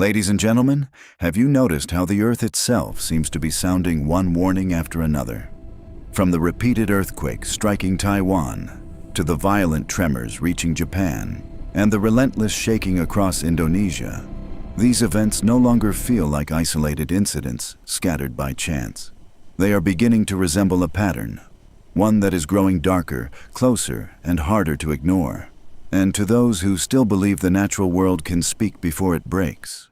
Ladies and gentlemen, have you noticed how the Earth itself seems to be sounding one warning after another? From the repeated earthquake striking Taiwan, to the violent tremors reaching Japan, and the relentless shaking across Indonesia, these events no longer feel like isolated incidents scattered by chance. They are beginning to resemble a pattern, one that is growing darker, closer, and harder to ignore. And to those who still believe the natural world can speak before it breaks,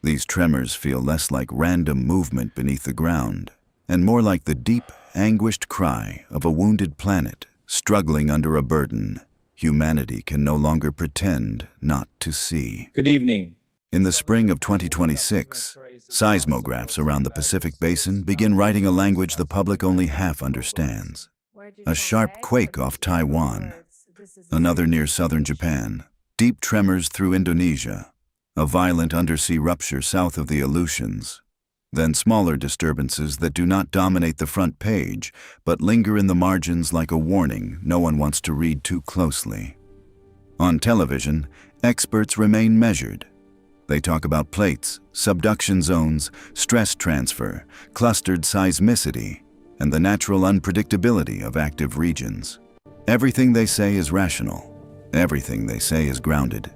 these tremors feel less like random movement beneath the ground, and more like the deep, anguished cry of a wounded planet struggling under a burden humanity can no longer pretend not to see. Good evening. In the spring of 2026, seismographs around the Pacific Basin begin writing a language the public only half understands. A sharp quake off Taiwan, another near southern Japan, deep tremors through Indonesia, a violent undersea rupture south of the Aleutians, then smaller disturbances that do not dominate the front page, but linger in the margins like a warning no one wants to read too closely. On television, experts remain measured. They talk about plates, subduction zones, stress transfer, clustered seismicity, and the natural unpredictability of active regions. Everything they say is rational. Everything they say is grounded.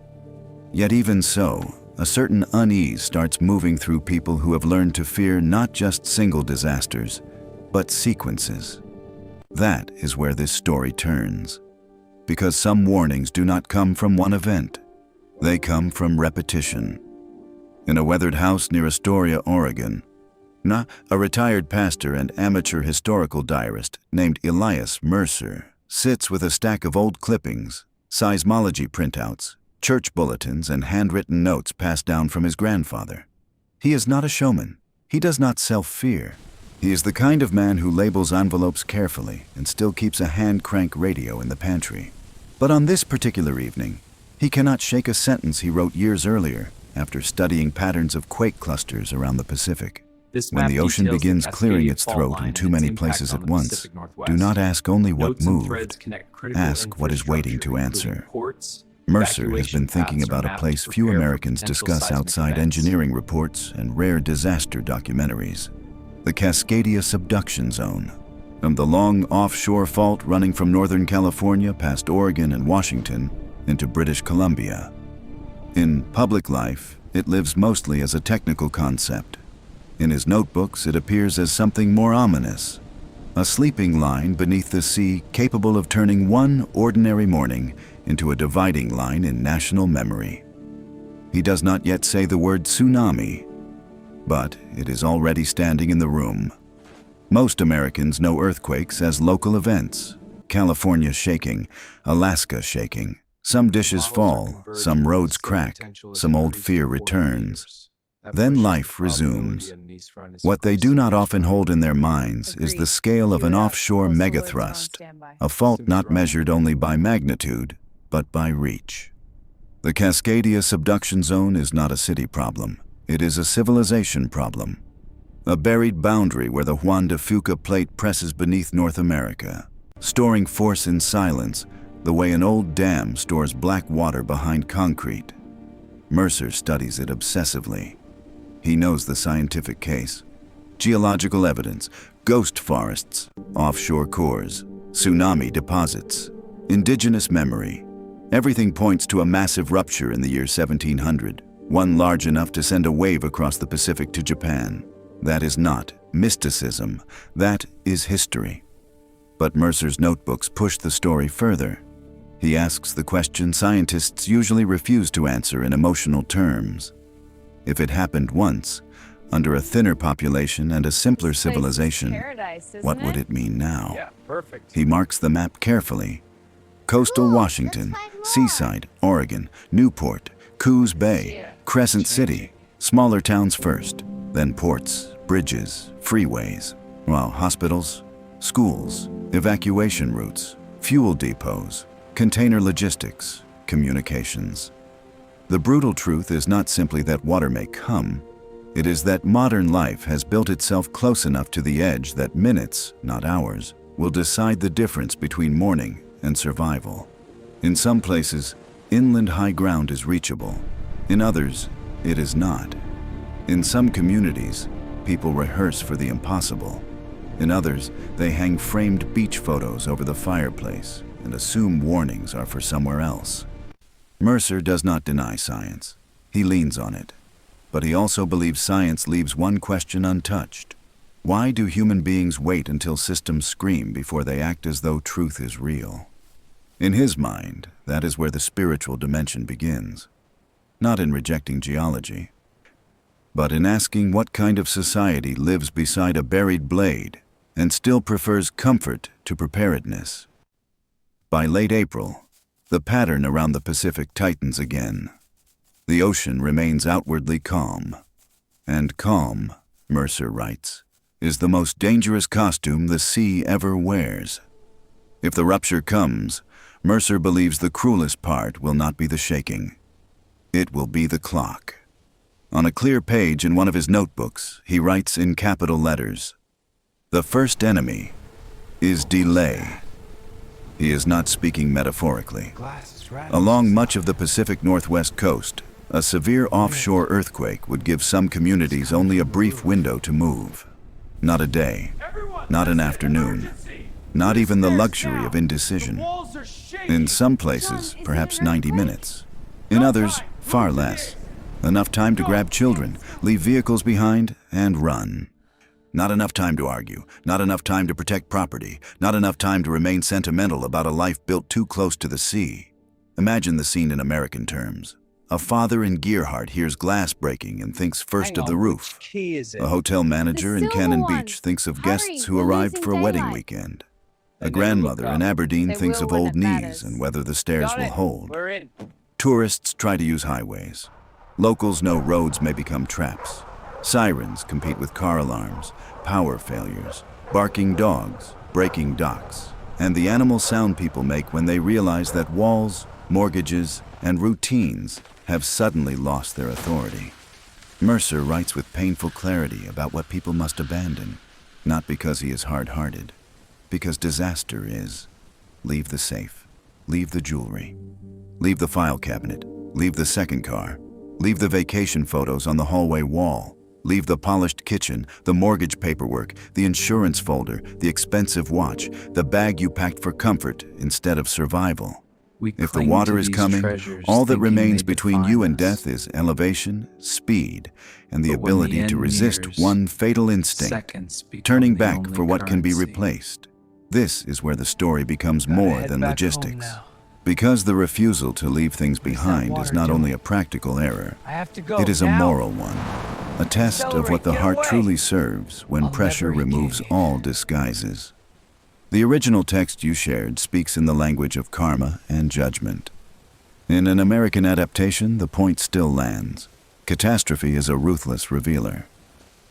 Yet even so, a certain unease starts moving through people who have learned to fear not just single disasters, but sequences. That is where this story turns. Because some warnings do not come from one event. They come from repetition. In a weathered house near Astoria, Oregon, a retired pastor and amateur historical diarist named Elias Mercer sits with a stack of old clippings, seismology printouts, church bulletins, and handwritten notes passed down from his grandfather. He is not a showman. He does not sell fear. He is the kind of man who labels envelopes carefully and still keeps a hand-crank radio in the pantry. But on this particular evening, he cannot shake a sentence he wrote years earlier after studying patterns of quake clusters around the Pacific. When the ocean begins clearing its throat in too many places at once, do not ask only what moved, ask what is waiting to answer. Mercer has been thinking about a place few Americans discuss outside engineering reports and rare disaster documentaries: the Cascadia subduction zone. From the long offshore fault running from Northern California past Oregon and Washington into British Columbia. In public life, it lives mostly as a technical concept. In his notebooks, it appears as something more ominous, a sleeping line beneath the sea capable of turning one ordinary morning into a dividing line in national memory. He does not yet say the word tsunami, but it is already standing in the room. Most Americans know earthquakes as local events: California shaking, Alaska shaking. Some dishes fall, some roads crack, some old fear returns. Then life resumes. What they do not often hold in their minds is the scale of an offshore megathrust, a fault not measured only by magnitude, but by reach. The Cascadia subduction zone is not a city problem. It is a civilization problem. A buried boundary where the Juan de Fuca plate presses beneath North America, storing force in silence, the way an old dam stores black water behind concrete. Mercer studies it obsessively. He knows the scientific case: geological evidence, ghost forests, offshore cores, tsunami deposits, indigenous memory. Everything points to a massive rupture in the year 1700, one large enough to send a wave across the Pacific to Japan. That is not mysticism, that is history. But Mercer's notebooks push the story further. He asks the question scientists usually refuse to answer in emotional terms. If it happened once, under a thinner population and a simpler civilization, what would it mean now? Yeah, perfect. He marks the map carefully. Coastal Washington, Seaside, Oregon, Newport, Coos Bay, Crescent City. Smaller towns first, then ports, bridges, freeways, while hospitals, schools, evacuation routes, fuel depots, container logistics, communications. The brutal truth is not simply that water may come. It is that modern life has built itself close enough to the edge that minutes, not hours, will decide the difference between mourning and survival. In some places, inland high ground is reachable. In others, It is not. In some communities, people rehearse for the impossible. In others, they hang framed beach photos over the fireplace and assume warnings are for somewhere else. Mercer does not deny science. He leans on it. But he also believes science leaves one question untouched. Why do human beings wait until systems scream before they act as though truth is real? In his mind, that is where the spiritual dimension begins. Not in rejecting geology, but in asking what kind of society lives beside a buried blade and still prefers comfort to preparedness. By late April, the pattern around the Pacific tightens again. The ocean remains outwardly calm. And calm, Mercer writes, is the most dangerous costume the sea ever wears. If the rupture comes, Mercer believes the cruelest part will not be the shaking. It will be the clock. On a clear page in one of his notebooks, he writes in capital letters, "The first enemy is delay." He is not speaking metaphorically. Along much of the Pacific Northwest coast, a severe offshore earthquake would give some communities only a brief window to move. Not a day, not an afternoon, not even the luxury of indecision. In some places, perhaps 90 minutes. In others, far less. Enough time to grab children, leave vehicles behind, and run. Not enough time to argue, not enough time to protect property, not enough time to remain sentimental about a life built too close to the sea. Imagine the scene in American terms. A father in Gearhart hears glass breaking and thinks first of the roof. A hotel manager in Cannon Beach thinks of guests who arrived for a wedding weekend. A grandmother in Aberdeen thinks of old knees and whether the stairs will hold. Tourists try to use highways. Locals know roads may become traps. Sirens compete with car alarms, power failures, barking dogs, breaking docks, and the animal sound people make when they realize that walls, mortgages, and routines have suddenly lost their authority. Mercer writes with painful clarity about what people must abandon, not because he is hard-hearted, because disaster is. Leave the safe, leave the jewelry, leave the file cabinet, leave the second car, leave the vacation photos on the hallway wall, leave the polished kitchen, the mortgage paperwork, the insurance folder, the expensive watch, the bag you packed for comfort instead of survival. If the water is coming, all that remains between you and death is elevation, speed, and the ability to resist one fatal instinct, turning back for what can be replaced. This is where the story becomes more than logistics. Because the refusal to leave things behind is not only a practical error, it is a moral one, a test of what the heart truly serves when pressure removes all disguises. The original text you shared speaks in the language of karma and judgment. In an American adaptation, the point still lands. Catastrophe is a ruthless revealer.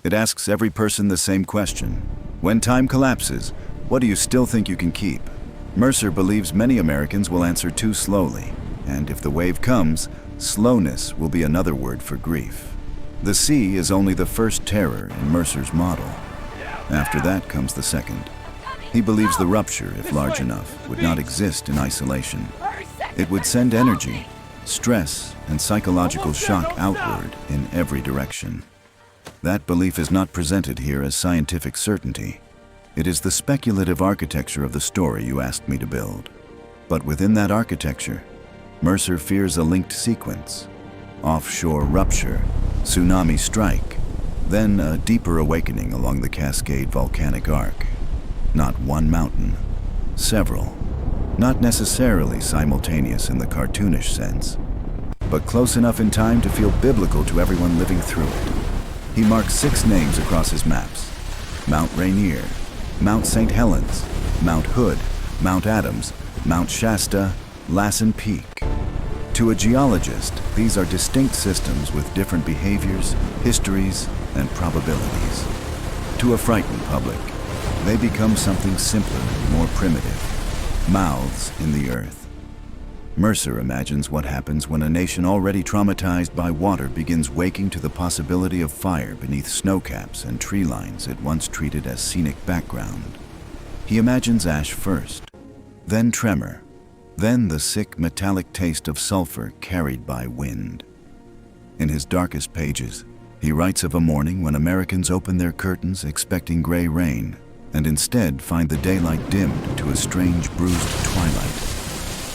It asks every person the same question. When time collapses, what do you still think you can keep? Mercer believes many Americans will answer too slowly, and if the wave comes, slowness will be another word for grief. The sea is only the first terror in Mercer's model. After that comes the second. He believes the rupture, if large enough, would not exist in isolation. It would send energy, stress, and psychological shock outward in every direction. That belief is not presented here as scientific certainty. It is the speculative architecture of the story you asked me to build. But within that architecture, Mercer fears a linked sequence. Offshore rupture, tsunami strike, then a deeper awakening along the Cascade volcanic arc. Not one mountain, several. Not necessarily simultaneous in the cartoonish sense, but close enough in time to feel biblical to everyone living through it. He marks 6 names across his maps: Mount Rainier, Mount St. Helens, Mount Hood, Mount Adams, Mount Shasta, Lassen Peak. To a geologist, these are distinct systems with different behaviors, histories, and probabilities. To a frightened public, they become something simpler, more primitive. Mouths in the earth. Mercer imagines what happens when a nation already traumatized by water begins waking to the possibility of fire beneath snowcaps and tree lines it once treated as scenic background. He imagines ash first, then tremor, then the sick metallic taste of sulfur carried by wind. In his darkest pages, he writes of a morning when Americans open their curtains expecting gray rain, and instead find the daylight dimmed to a strange bruised twilight.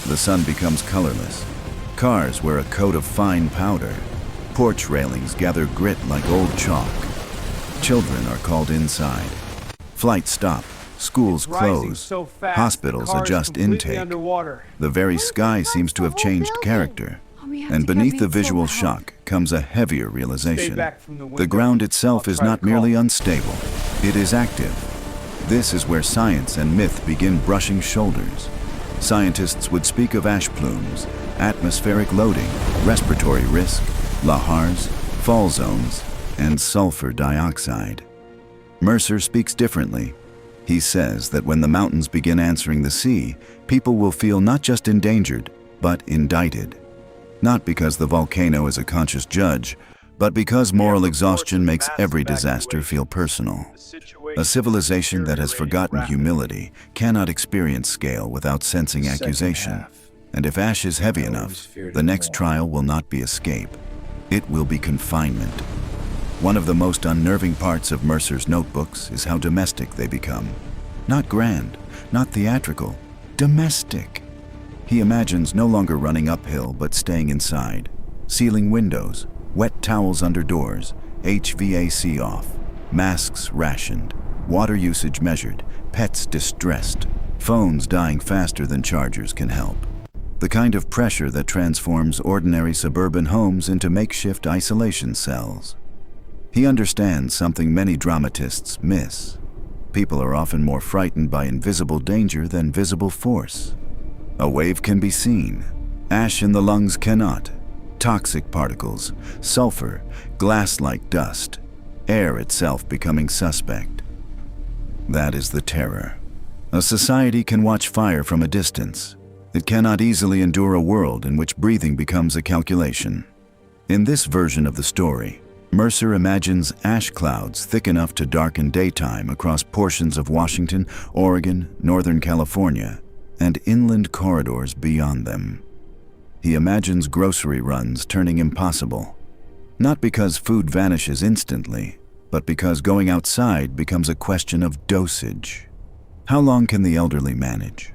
The sun becomes colorless. Cars wear a coat of fine powder. Porch railings gather grit like old chalk. Children are called inside. Flights stop. Schools close. Hospitals adjust intake. The very sky seems to have changed character. And beneath the visual shock comes a heavier realization. The ground itself is not merely unstable. It is active. This is where science and myth begin brushing shoulders. Scientists would speak of ash plumes, atmospheric loading, respiratory risk, lahars, fall zones, and sulfur dioxide. Mercer speaks differently. He says that when the mountains begin answering the sea, people will feel not just endangered, but indicted. Not because the volcano is a conscious judge, but because moral exhaustion makes every disaster feel personal. A civilization that has forgotten humility cannot experience scale without sensing accusation. And if ash is heavy enough, the next trial will not be escape. It will be confinement. One of the most unnerving parts of Mercer's notebooks is how domestic they become. Not grand, not theatrical, domestic. He imagines no longer running uphill but staying inside, sealing windows, wet towels under doors, HVAC off, masks rationed, water usage measured, pets distressed, phones dying faster than chargers can help. The kind of pressure that transforms ordinary suburban homes into makeshift isolation cells. He understands something many dramatists miss. People are often more frightened by invisible danger than visible force. A wave can be seen. Ash in the lungs cannot. Toxic particles, sulfur, glass-like dust, air itself becoming suspect. That is the terror. A society can watch fire from a distance. It cannot easily endure a world in which breathing becomes a calculation. In this version of the story, Mercer imagines ash clouds thick enough to darken daytime across portions of Washington, Oregon, Northern California, and inland corridors beyond them. He imagines grocery runs turning impossible, not because food vanishes instantly, but because going outside becomes a question of dosage. How long can the elderly manage?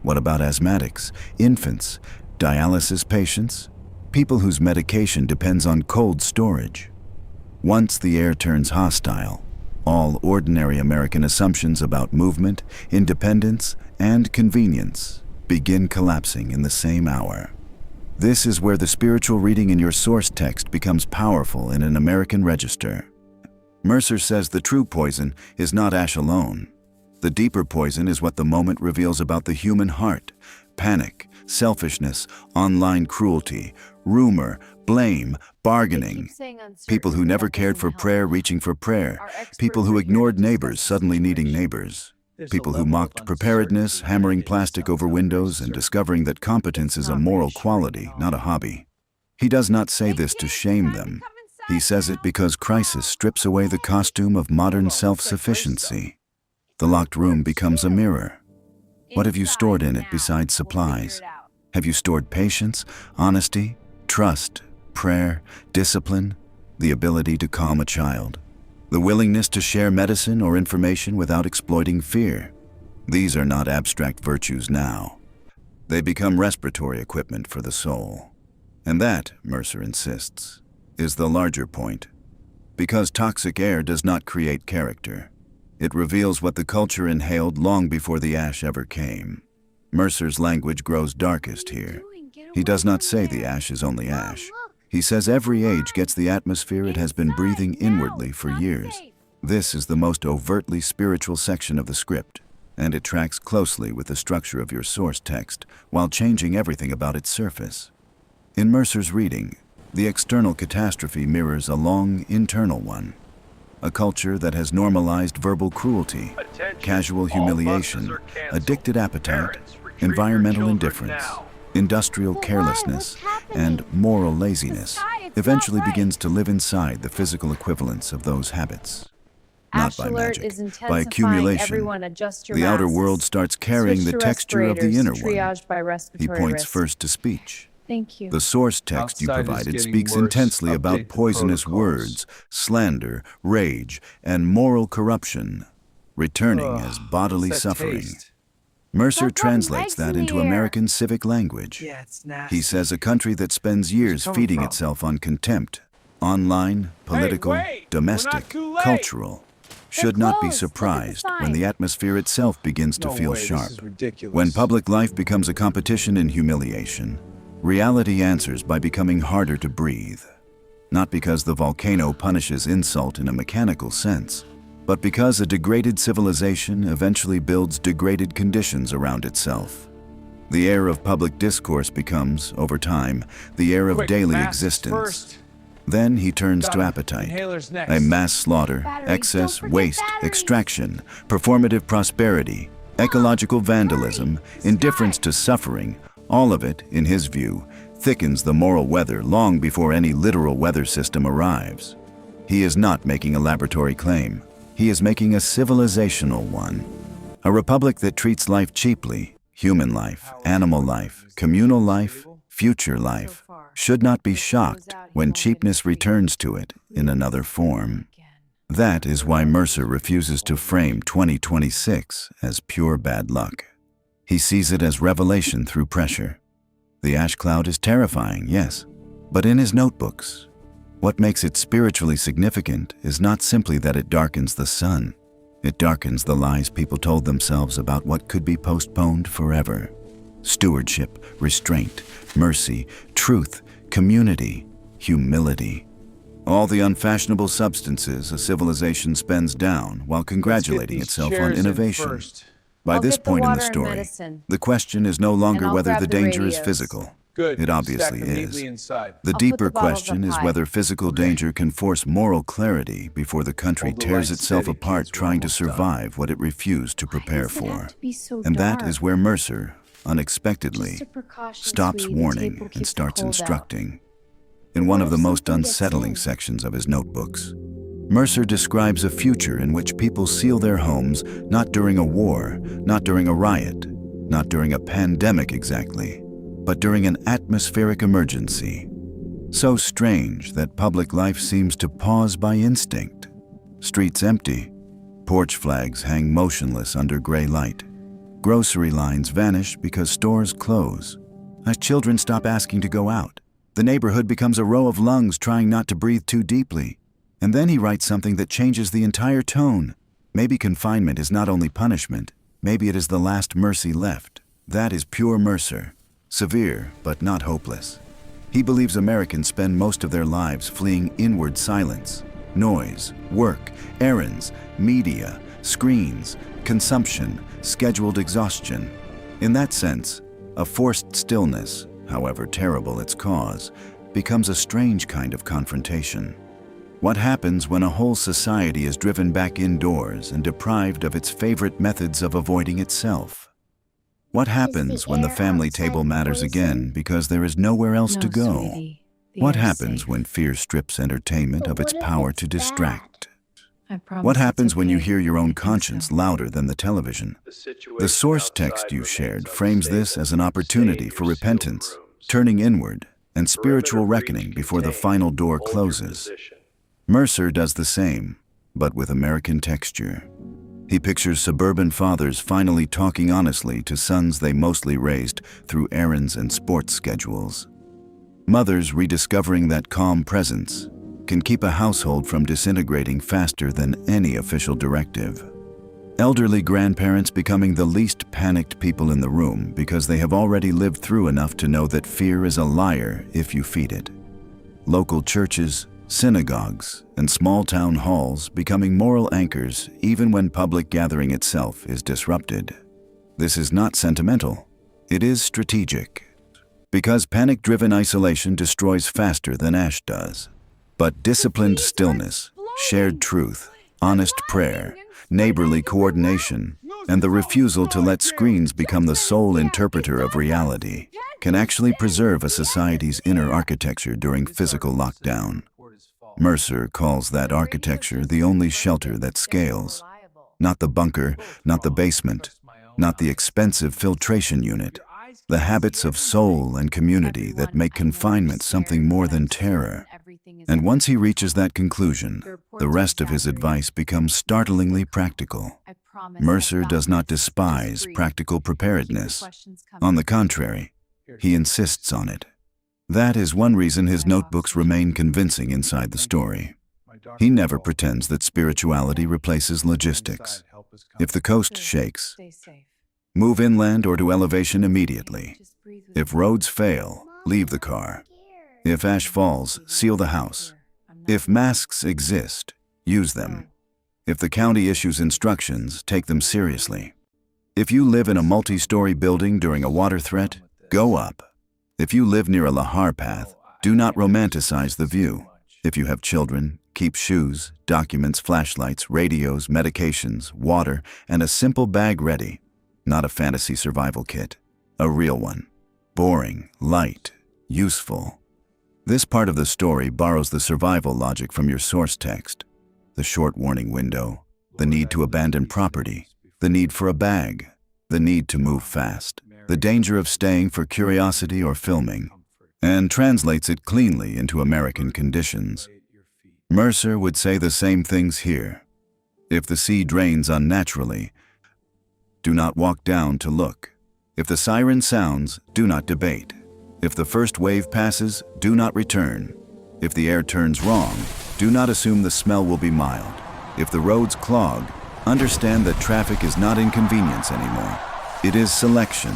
What about asthmatics, infants, dialysis patients, people whose medication depends on cold storage? Once the air turns hostile, all ordinary American assumptions about movement, independence, and convenience begin collapsing in the same hour. This is where the spiritual reading in your source text becomes powerful in an American register. Mercer says the true poison is not ash alone. The deeper poison is what the moment reveals about the human heart: panic, selfishness, online cruelty, rumor, blame, bargaining. People who never cared for prayer reaching for prayer. People who ignored neighbors suddenly needing neighbors. People who mocked preparedness, hammering plastic over windows and discovering that competence is a moral quality, not a hobby. He does not say this to shame them. He says it because crisis strips away the costume of modern self-sufficiency. The locked room becomes a mirror. What have you stored in it besides supplies? Have you stored patience, honesty, trust, prayer, discipline, the ability to calm a child, the willingness to share medicine or information without exploiting fear? These are not abstract virtues now. They become respiratory equipment for the soul. And that, Mercer insists, is the larger point. Because toxic air does not create character. It reveals what the culture inhaled long before the ash ever came. Mercer's language grows darkest here. He does not say the ash is only ash. He says every age gets the atmosphere it has been breathing inwardly for years. This is the most overtly spiritual section of the script, and it tracks closely with the structure of your source text while changing everything about its surface. In Mercer's reading, the external catastrophe mirrors a long internal one. A culture that has normalized verbal cruelty, casual humiliation, addicted appetite, environmental indifference, industrial carelessness, and moral laziness eventually begins to live inside the physical equivalents of those habits. Not by magic, by accumulation. The outer world starts carrying the texture of the inner one. He points first to speech. Thank you. The source text you Outside is provided getting speaks worse. intensely about Update the poisonous protocols. words, slander, rage, and moral corruption, returning as bodily What's that suffering. taste? Mercer Don't put translates legs that in into the air. American civic language. Yeah, it's nasty. He says a country that spends years coming feeding from? itself on contempt, online, political, wait! We're not domestic, too late! cultural, should not be closed. Look at the surprised when the sign. atmosphere itself begins to No feel way, sharp. This is ridiculous. When public life becomes a competition in humiliation, reality answers by becoming harder to breathe. Not because the volcano punishes insult in a mechanical sense, but because a degraded civilization eventually builds degraded conditions around itself. The air of public discourse becomes, over time, the air of Quick, daily masks existence. first. Then he turns Got to him. appetite. Inhalers next. A mass slaughter, Batteries. excess, Don't forget waste, batteries. extraction, performative prosperity, ecological vandalism, indifference to suffering, all of it, in his view, thickens the moral weather long before any literal weather system arrives. He is not making a laboratory claim. He is making a civilizational one. A republic that treats life cheaply, human life, animal life, communal life, future life, should not be shocked when cheapness returns to it in another form. That is why Mercer refuses to frame 2026 as pure bad luck. He sees it as revelation through pressure. The ash cloud is terrifying, yes, but in his notebooks, what makes it spiritually significant is not simply that it darkens the sun. It darkens the lies people told themselves about what could be postponed forever. Stewardship, restraint, mercy, truth, community, humility. All the unfashionable substances a civilization spends down while congratulating itself on innovation. By I'll this get the point in the water and story, medicine. the question is no longer And I'll whether grab the the danger is radios. physical. Good. It obviously Stack them is. neatly inside. The I'll put deeper the bottles question up is high. whether physical danger can force moral clarity before the country Hold the tears lights itself steady, apart kids. We're trying to almost done. survive what it refused to prepare Why does it for. have to be so And that dark? is where Mercer, unexpectedly, Just a precaution, stops sweetie. The tape warning will keep and the starts cold out. instructing. In one What of if the most something gets unsettling in? sections of his notebooks, Mercer describes a future in which people seal their homes not during a war, not during a riot, not during a pandemic exactly, but during an atmospheric emergency. So strange that public life seems to pause by instinct. Streets empty, porch flags hang motionless under gray light. Grocery lines vanish because stores close. As children stop asking to go out, the neighborhood becomes a row of lungs trying not to breathe too deeply. And then he writes something that changes the entire tone. Maybe confinement is not only punishment, maybe it is the last mercy left. That is pure Mercer. Severe, but not hopeless. He believes Americans spend most of their lives fleeing inward silence, noise, work, errands, media, screens, consumption, scheduled exhaustion. In that sense, a forced stillness, however terrible its cause, becomes a strange kind of confrontation. What happens when a whole society is driven back indoors and deprived of its favorite methods of avoiding itself? What happens when the family table matters again because there is nowhere else to go? Sweetie. The What air's happens safe. when fear strips entertainment But of its what if power it's to bad? distract? I promise What it's happens when you okay. hear your I own think conscience so. louder than the television? The situation The source outside text you remains shared frames this as an unstable. opportunity Stay in for your sealed repentance, rooms. turning inward, and Perimeter spiritual breach reckoning before the contained. final door Hold your closes. position. Mercer does the same, but with American texture. He pictures suburban fathers finally talking honestly to sons they mostly raised through errands and sports schedules. Mothers rediscovering that calm presence can keep a household from disintegrating faster than any official directive. Elderly grandparents becoming the least panicked people in the room because they have already lived through enough to know that fear is a liar if you feed it. Local churches, synagogues, and small town halls becoming moral anchors even when public gathering itself is disrupted. This is not sentimental. It is strategic. Because panic-driven isolation destroys faster than ash does. But disciplined stillness, shared truth, honest prayer, neighborly coordination, and the refusal to let screens become the sole interpreter of reality can actually preserve a society's inner architecture during physical lockdown. Mercer calls that architecture the only shelter that scales. Not the bunker, not the basement, not the expensive filtration unit, the habits of soul and community that make confinement something more than terror. And once he reaches that conclusion, the rest of his advice becomes startlingly practical. Mercer does not despise practical preparedness. On the contrary, he insists on it. That is one reason his notebooks remain convincing inside the story. He never pretends that spirituality replaces logistics. If the coast shakes, move inland or to elevation immediately. If roads fail, leave the car. If ash falls, seal the house. If masks exist, use them. If the county issues instructions, take them seriously. If you live in a multi-story building during a water threat, go up. If you live near a lahar path, do not romanticize the view. If you have children, keep shoes, documents, flashlights, radios, medications, water, and a simple bag ready. Not a fantasy survival kit, a real one. Boring, light, useful. This part of the story borrows the survival logic from your source text. The short warning window, the need to abandon property, the need for a bag, the need to move fast, the danger of staying for curiosity or filming, and translates it cleanly into American conditions. Mercer would say the same things here. If the sea drains unnaturally, do not walk down to look. If the siren sounds, do not debate. If the first wave passes, do not return. If the air turns wrong, do not assume the smell will be mild. If the roads clog, understand that traffic is not inconvenience anymore. It is selection.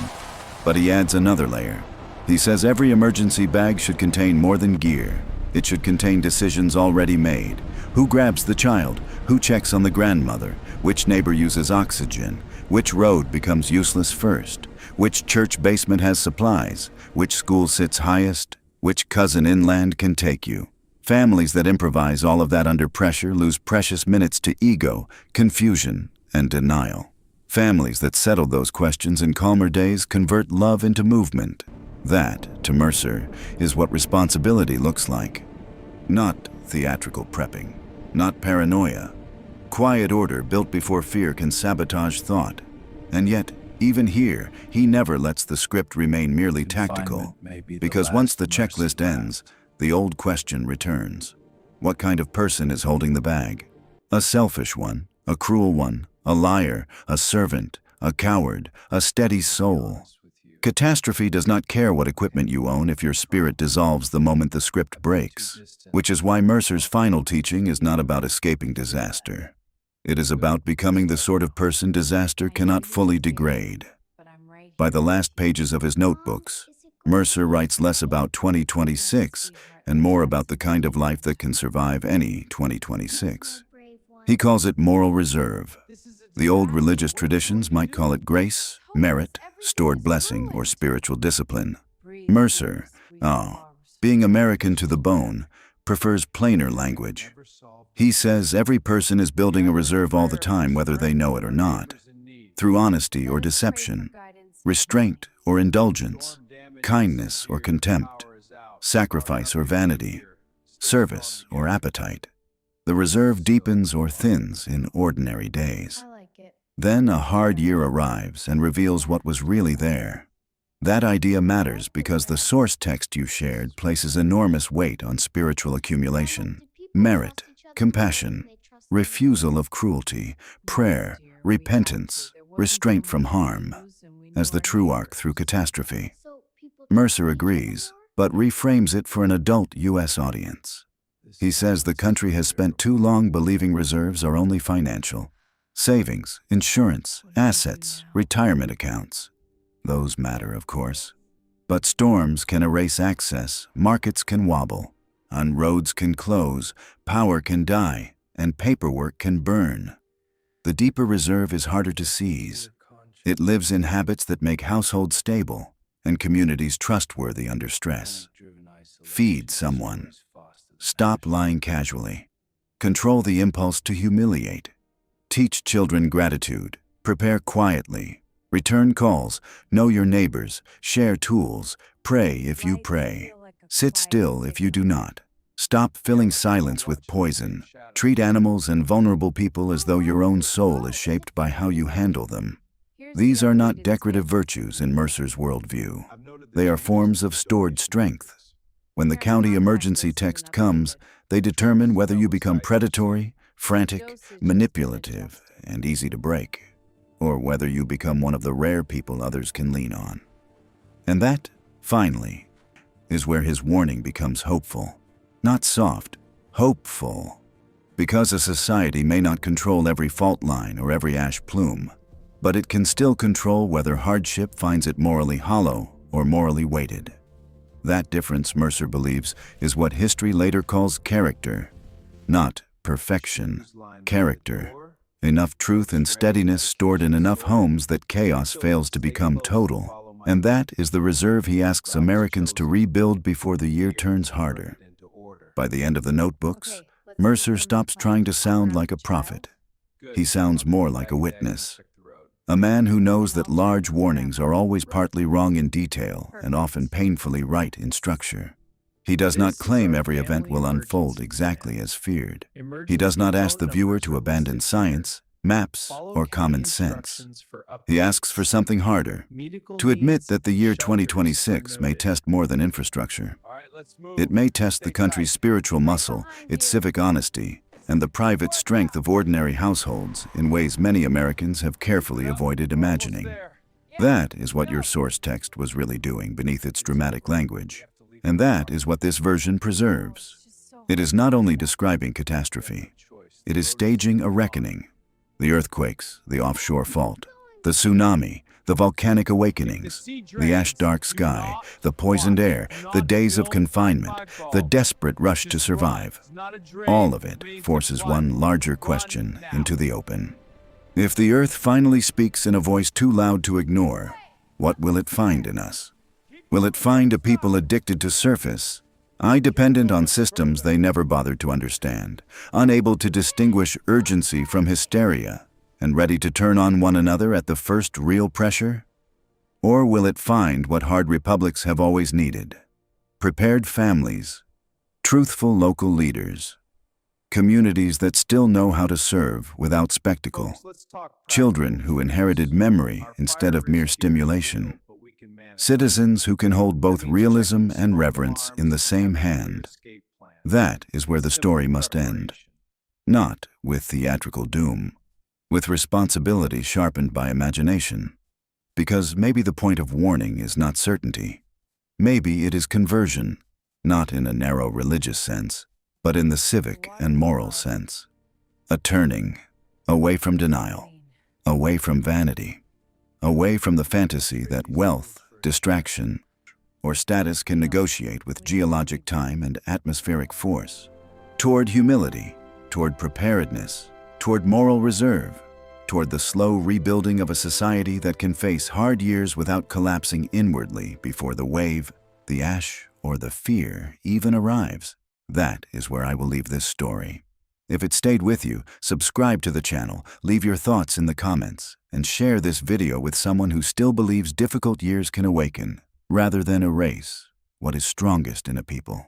But he adds another layer. He says every emergency bag should contain more than gear. It should contain decisions already made. Who grabs the child? Who checks on the grandmother? Which neighbor uses oxygen? Which road becomes useless first? Which church basement has supplies? Which school sits highest? Which cousin inland can take you? Families that improvise all of that under pressure lose precious minutes to ego, confusion, and denial. Families that settle those questions in calmer days convert love into movement. That, to Mercer, is what responsibility looks like. Not theatrical prepping, not paranoia. Quiet order built before fear can sabotage thought. And yet, even here, he never lets the script remain merely tactical. Because once the checklist ends, the old question returns. What kind of person is holding the bag? A selfish one, a cruel one, a liar, a servant, a coward, a steady soul. Catastrophe does not care what equipment you own if your spirit dissolves the moment the script breaks, which is why Mercer's final teaching is not about escaping disaster. It is about becoming the sort of person disaster cannot fully degrade. By the last pages of his notebooks, Mercer writes less about 2026 and more about the kind of life that can survive any 2026. He calls it moral reserve. The old religious traditions might call it grace, merit, stored blessing, or spiritual discipline. Mercer, being American to the bone, prefers plainer language. He says every person is building a reserve all the time, whether they know it or not, through honesty or deception, restraint or indulgence, kindness or contempt, sacrifice or vanity, service or appetite. The reserve deepens or thins in ordinary days. Then a hard year arrives and reveals what was really there. That idea matters because the source text you shared places enormous weight on spiritual accumulation, merit, compassion, refusal of cruelty, prayer, repentance, restraint from harm, as the true arc through catastrophe. Mercer agrees, but reframes it for an adult U.S. audience. He says the country has spent too long believing reserves are only financial. Savings, insurance, assets, retirement accounts. Those matter, of course. But storms can erase access, markets can wobble, and roads can close, power can die, and paperwork can burn. The deeper reserve is harder to seize. It lives in habits that make households stable and communities trustworthy under stress. Feed someone. Stop lying casually. Control the impulse to humiliate. Teach children gratitude. Prepare quietly. Return calls. Know your neighbors. Share tools. Pray if you pray. Sit still if you do not. Stop filling silence with poison. Treat animals and vulnerable people as though your own soul is shaped by how you handle them. These are not decorative virtues in Mercer's worldview. They are forms of stored strength. When the county emergency text comes, they determine whether you become predatory, frantic, manipulative, and easy to break, or whether you become one of the rare people others can lean on. And that, finally, is where his warning becomes hopeful. Not soft, hopeful. Because a society may not control every fault line or every ash plume, but it can still control whether hardship finds it morally hollow or morally weighted. That difference, Mercer believes, is what history later calls character, not perfection. Character. Enough truth and steadiness stored in enough homes that chaos fails to become total. And that is the reserve he asks Americans to rebuild before the year turns harder. By the end of the notebooks, Mercer stops trying to sound like a prophet. He sounds more like a witness. A man who knows that large warnings are always partly wrong in detail and often painfully right in structure. He does not claim every event will unfold exactly as feared. He does not ask the viewer to abandon science, maps, or common sense. He asks for something harder, to admit that the year 2026 may test more than infrastructure. It may test the country's spiritual muscle, its civic honesty, and the private strength of ordinary households in ways many Americans have carefully avoided imagining. That is what your source text was really doing beneath its dramatic language. And that is what this version preserves. It is not only describing catastrophe, it is staging a reckoning. The earthquakes, the offshore fault, the tsunami, the volcanic awakenings, the ash-dark sky, the poisoned air, the days of confinement, the desperate rush to survive. All of it forces one larger question into the open. If the earth finally speaks in a voice too loud to ignore, what will it find in us? Will it find a people addicted to surface, dependent on systems they never bothered to understand, unable to distinguish urgency from hysteria, and ready to turn on one another at the first real pressure? Or will it find what hard republics have always needed? Prepared families, truthful local leaders, communities that still know how to serve without spectacle, children who inherited memory instead of mere stimulation, citizens who can hold both realism and reverence in the same hand. That is where the story must end. Not with theatrical doom, with responsibility sharpened by imagination. Because maybe the point of warning is not certainty. Maybe it is conversion, not in a narrow religious sense, but in the civic and moral sense. A turning, away from denial, away from vanity, away from the fantasy that wealth, distraction, or status can negotiate with geologic time and atmospheric force, toward humility, toward preparedness, toward moral reserve, toward the slow rebuilding of a society that can face hard years without collapsing inwardly before the wave, the ash, or the fear even arrives. That is where I will leave this story. If it stayed with you, subscribe to the channel, leave your thoughts in the comments, and share this video with someone who still believes difficult years can awaken, rather than erase what is strongest in a people.